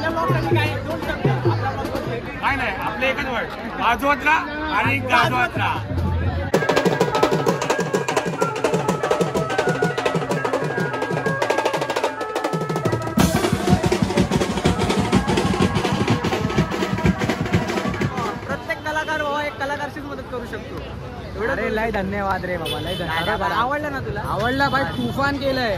काय नाही आपले एकच वर्ड वाजवत्रा आणि गाजवत्रा. अरे लय धन्यवाद रे बाबा, लय धन्यवाद. आवडलं ना तुला? आवडला भाई, तुफान केलंय.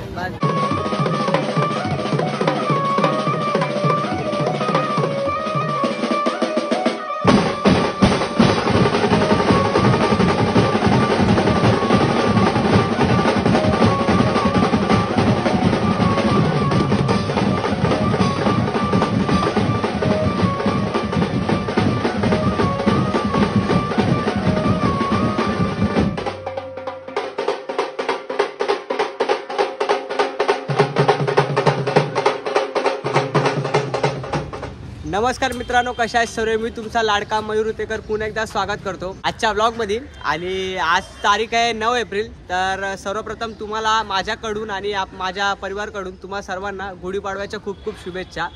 नमस्कार मित्रांनो, कशा आहेत सर्व? मी तुमचा लाडका मयूर उतेकर पुन्हा एकदा स्वागत करतो आजच्या ब्लॉगमध्ये. आणि आज तारीख आहे 9 एप्रिल. तर सर्वप्रथम तुम्हाला माझ्याकडून आणि माझ्या परिवारकडून तुम्हा सर्वांना गुढीपाडव्याच्या खूप खूप शुभेच्छा.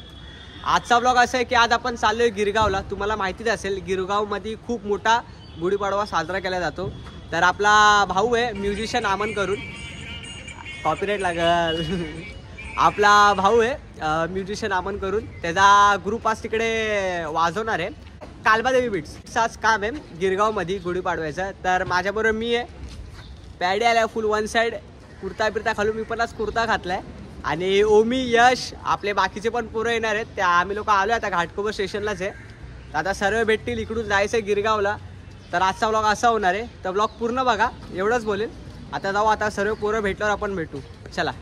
आजचा ब्लॉग असा आहे की आज आपण चाललो आहे गिरगावला. तुम्हाला माहितीच असेल गिरगावमध्ये खूप मोठा गुढीपाडवा साजरा केला जातो. तर आपला भाऊ आहे म्युझिशियन आमन करून, कॉपीराईट लागल. आपला भाऊ आहे म्युझिशियन आमन करून, त्याचा ग्रुप आज तिकडे वाजवणार आहे. कालबादेवी बीट्सचाच काम आहे गिरगावमध्ये गुढीपाडव्याचं. तर माझ्याबरोबर मी आहे, पॅडी आला फुल वन साईड, कुर्ता बिर्ता घालून मी पण आज कुर्ता घातलाय. आणि ओमी, यश, आपले बाकीचे पण पोरं येणार आहेत. त्या आम्ही लोक आलो आता घाटकोपर स्टेशनलाच आहे. तर आता सर्व भेटतील, इकडून जायचं आहे गिरगावला. तर आजचा ब्लॉग असा होणार आहे, तर ब्लॉग पूर्ण बघा, एवढंच बोलेल. आता जाऊ, आता सर्व पोरं भेटल्यावर आपण भेटू. चला.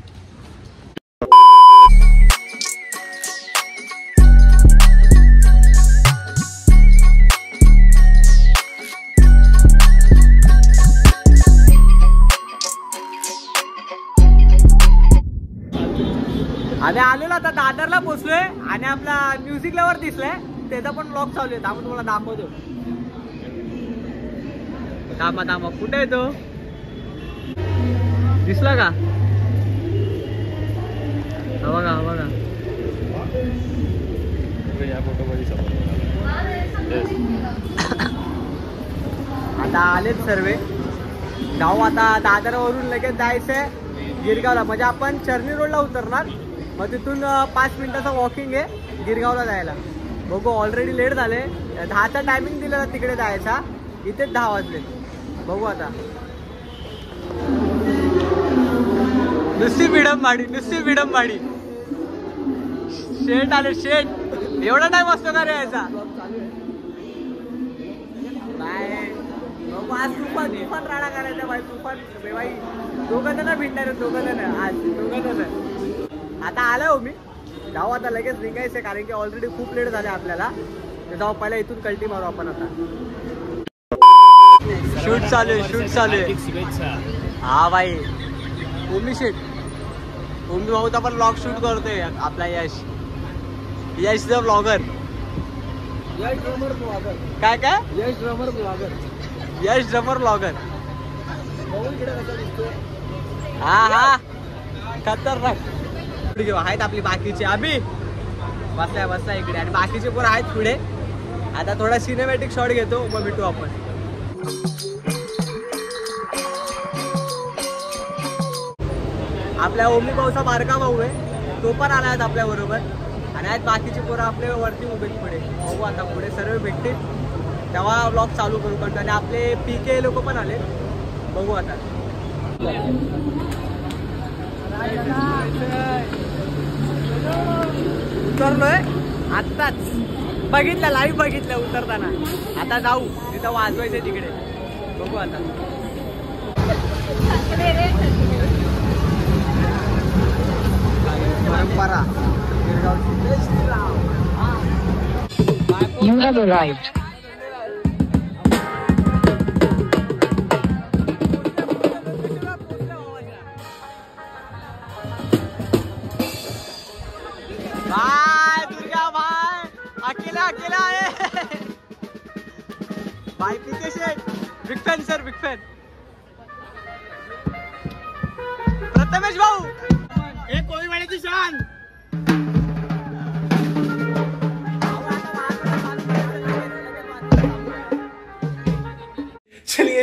आम्ही आलेलो आता दादरला पोचलोय आणि आपला म्युझिक लवर दिसलाय, त्याचा पण ब्लॉग चालू आहे. आपण तुम्हाला दाखवतो. थांबा कुठे आहे तो? दिसला का? बघा आता आलेच सर्व. जाऊ आता दादरवरून लगेच जायचंय गिरगावला. म्हणजे आपण चर्नी रोडला उतरणार, मग तिथून 5 मिनिटाचं वॉकिंग आहे गिरगावला जायला. बघू, ऑलरेडी लेट झाले. 10चा टायमिंग दिलेला तिकडे जायचा, इथेच 10 वाजले. बघू आता. नुसती विडंबाडी. शेट आले, शेट. एवढा टाइम असतो का रे यायचा? काय बघू, आज तुफान राडा करायचा भाई. तुफान भाई, दोघं जण भिडणार आहेत, दोघं जण. आता आलो हो मी. जाऊ आता, लगेच निघायचं कारण की ऑलरेडी खूप लेट झाले आपल्याला. तर जाऊ, पहिला इथून कल्टी मारू आपण. आता शूट चालू आहे. हा भाई, ओमी शेट, ओमी भाऊ तर आपण ब्लॉग शूट करतोय. आपला यश द ब्लॉगर. काय यश ड्रमर ब्लॉगर. हा खतरनाक. आहेत आपली बाकीचे, अभि बसला इकडे आणि बाकीचे पण आहेत पुढे. आता थोडा सिनेमॅटिक शॉट घेतो, मग भेटू आपण. आपल्या ओमी भाऊचा बारका भाऊ आहे, तो पण आला आहेत आपल्या बरोबर. आणि आहेत बाकीचे पोरं आपले वरती उभे पुढे. बघू आता पुढे सर्व भेटतील तेव्हा ब्लॉग चालू करू कंटिन्यू. आणि आपले PK लोक पण आले. बघू आता. उतरलोय आत्ताच, बघितलं लाईव्ह बघितलं उतरताना. आता जाऊ तिथं वाजवायचं तिकडे. बघू आता. परंपरा You have arrived. अकेला आहे भाई. PK शेट, big fan sir, big fan. Prathamesh भाऊ, एक कोळीवाड्याची शान.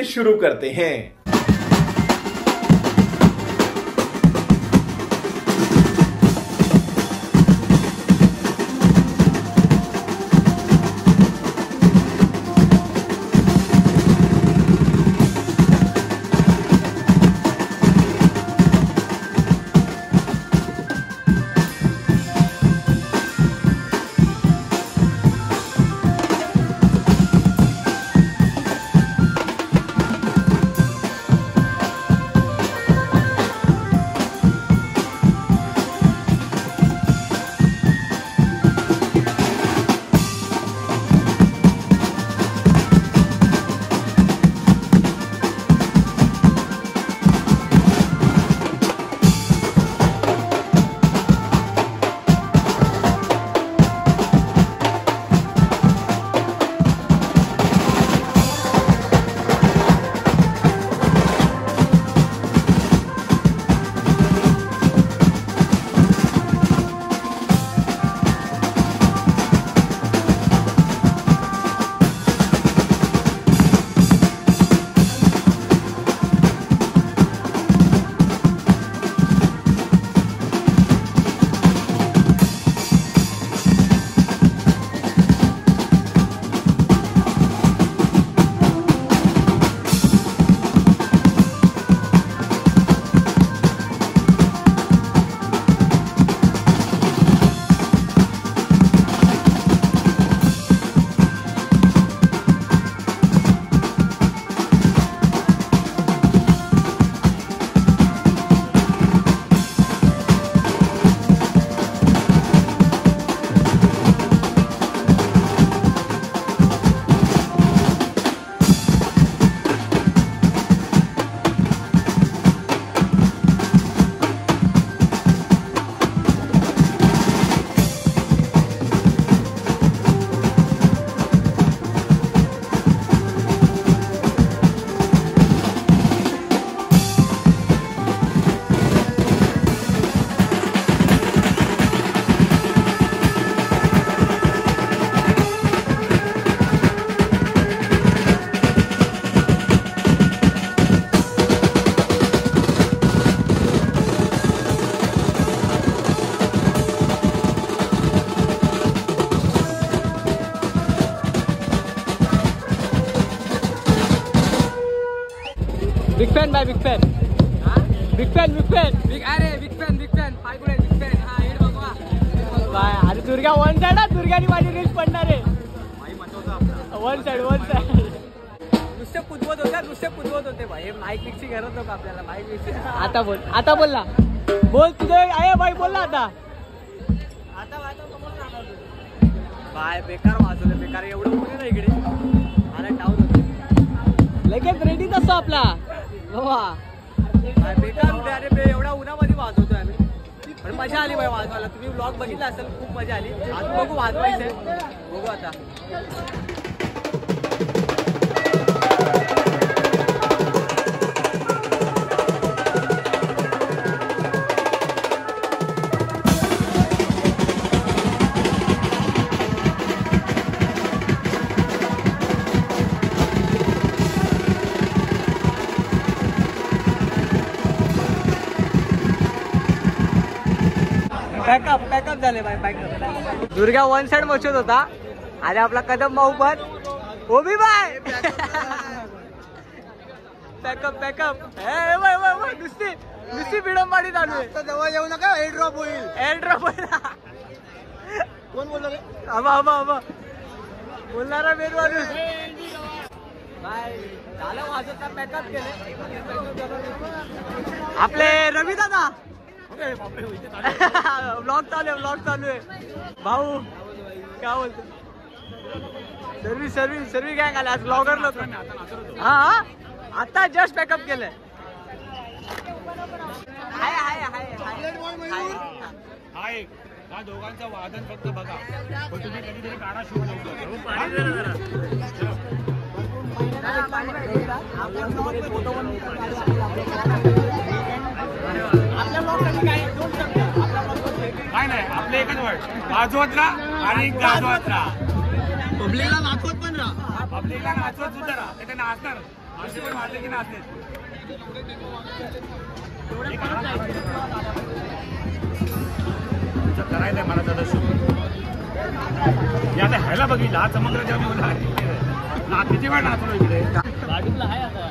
चलिए शुरू करते हैं। Big fan bye big fan big fan big fan अरे बिग फॅन पाय कुठे बिग फॅन हा हे बघवा बाय अरे दुर्गा वन साइड हा दुर्गानी माझी रील्स पडणार आहे वन साइड नुसते पुजवत होते भाई माईक मिक्सी करत नको आपल्याला माईक मिक्सी आता बोल ना बोल तुझे आहे भाई बोल ना आता बाय बेकार वाजवलं बेकार एवढं पुढे ना इकडे अरे डाऊन होते लगेच रेडी तसं आपला बेकार उठे अरे एवढ्या उन्हामध्ये वाजवतोय आम्ही पण मजा आली बाई वाजवायला तुम्ही व्लॉग बघितला असेल खूप मजा आली आज बघू वाजवायचंय बघू आता पॅकअप झाले bye pack up Durga one side मचत होता आणि आपला कदम भाऊ पण ओबी बाय पॅकअप नुसती बिडंबाडी चालू आहे जवळ येऊ नका एअर ड्रॉप होईल कोण बोलला रे आबा बोलणारा मेन माणूस बाय झालं वाजवता पॅकअप केले आपले रवी दादा ब्लॉग चालू आहे भाऊ काय बोलतो सर्विस काय झालं आज ब्लॉगर लोक हा आता जस्ट पॅकअप केलंय हाय हा दोघांचं वादन फक्त बघा पण तुम्ही कधीतरी काढा शिवून काय नाही आपलं एकच वर्ड वाजवत राहा आणि गाजवत राहा पब्लिकला नाचवत पण राहा पब्लिकला नाचवत सुद्धा राहा ते नाचणार असे पण वाटले की नसते करायचंय मला दादा शूट आता ह्याला बघितलं हा समुद्र जेव्हा मी बोलला किती वेळ नाचलो इकडे गाडीला आहे आता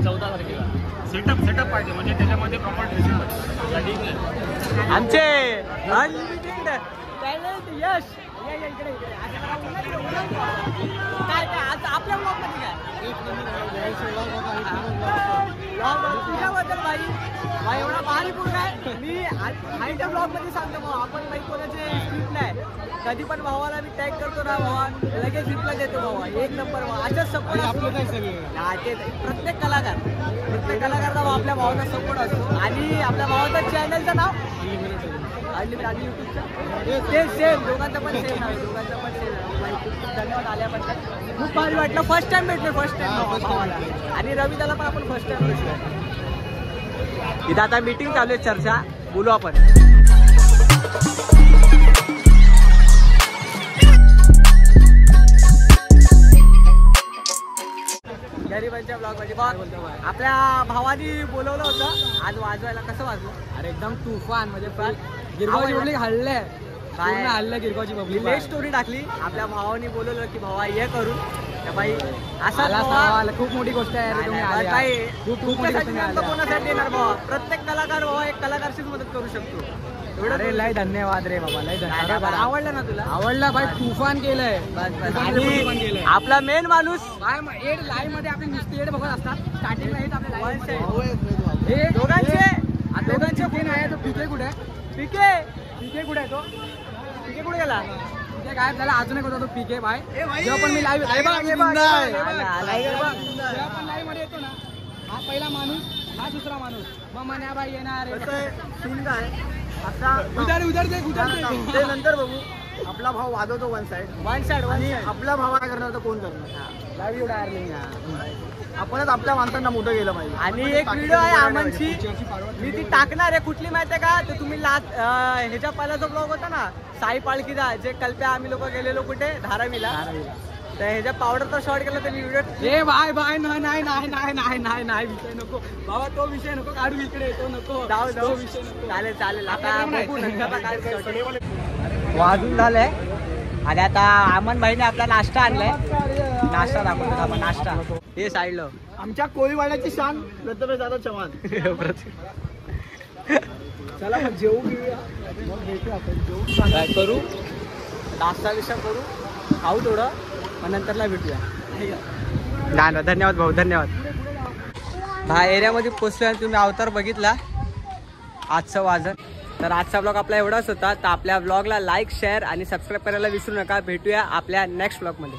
14 तारखेला सेटअप पाहिजे म्हणजे त्याच्यामध्ये प्रॉपर ड्रेसिंग पाहिजे आमचे अनलिमिटेड टॅलेंट यश इकडे काय काय आज आपल्या ब्लॉग मध्ये तुझ्याबद्दल भाई एवढा भारी पूर्ण आहे. मी हायच्या ब्लॉग मध्ये सांगतो भाऊ आपण काही कोणाचे स्क्रिप्ट नाही कधी पण भावाला मी टॅग करतो ना भावा लगेच रिप्लाय देतो भावा एक नंबर भावा अशाच सपोर्ट असतो प्रत्येक कलाकारला आपल्या भावाचा सपोर्ट असतो आणि आपल्या भावाचं चॅनलचं नाव आणि युट्यूबचं ते सेम दोघांचं पण सेम आहे खूप धन्यवाद आल्याबद्दल खूप भारी वाटलं फर्स्ट टाइम भेटलो फर्स्ट टाइम भावाला आणि रवी त्याला पण आपण फर्स्ट टाइम भेटलो. इथं आता मीटिंग चालू आहे चर्चा बोलू आपण गरिबांच्या ब्लॉग मध्ये आपल्या भावानी बोलवलं होतं आज वाजवायला कसं वाजलं अरे एकदम तुफान म्हणजे गिरगावची पब्लिक हल्ले काय हल्ले गिरगावची पब्लिक लेट स्टोरी टाकली आपल्या भावानी बोलवलं की भावा ये करून बाई असा खूप मोठी गोष्ट आहे तुम्ही आले. कोणासाठी येणार भावा प्रत्येक कलाकार भावा एक कलाकारशीच मदत करू शकतो. अरे लय धन्यवाद रे बाबा लय धन्यवाद. आवडलं ना तुला आवडला भाई तुफान केलंय आणि आपला मेन माणूस एड लाईव्ह मध्ये आपली नुसती एड बघत असतात स्टार्टिंगला हेच आपल्या दोघांचे कोण आहे तो पीके कुठे पीके कुठे आहे तो पीके कुठे गेला पीके गायब झाला अजून एक होता तो पीके भाई जेव्हा पण मी लाईव्ह मध्ये येतो ना हा पहिला माणूस हा दुसरा माणूस मग मन्या बाई येणार सिंग आहे आता उधर ते नंतर बघू आपला भाव वाजवतो वन साइड आणि आपला भाव काय करणार तर कोण करणार लाईव्ह डायरेक्ट आपणच आपल्या माणसांना मोठं गेलं पाहिजे. आणि एक व्हिडिओ आहे आमनची मी ती टाकणार आहे कुठली माहिती आहे का तर तुम्ही ह्याच्या पहिल्याचा ब्लॉग होता ना साई पालखीचा जे कल्प्या आम्ही लोक गेलेलो कुठे धारावीला तर ह्याच्या पावडरचा शॉट केला तर मी व्हिडिओ ए बाय नाही विषय नको बाबा तो विषय नको काढू इकडे तो नको जाऊ विषय नको चालेल आता बघू नंतर काय वाजून झालंय आणि आता अमन भाईने आपला नाश्ता आणलाय नाश्ता दाखवतो आपण नाश्ता हे साईडला आमच्या कोळीवाड्याची शान प्रथमेश दादा चव्हाण चला मग जेवू घेऊया मग भेटू आपण काय करू नाश्ता विषय करू खाऊ थोडं मग नंतरला भेटूया ना धन्यवाद भाऊ धन्यवाद हा एरियामध्ये पोचल्यानंतर तुम्ही अवतार बघितला आजचं वाजन तर आजचा ब्लॉग आपला एवढाच होता तर आपल्या ब्लॉगला लाईक शेअर आणि सबस्क्राईब करायला विसरू नका भेटूया आपल्या नेक्स्ट ब्लॉगमध्ये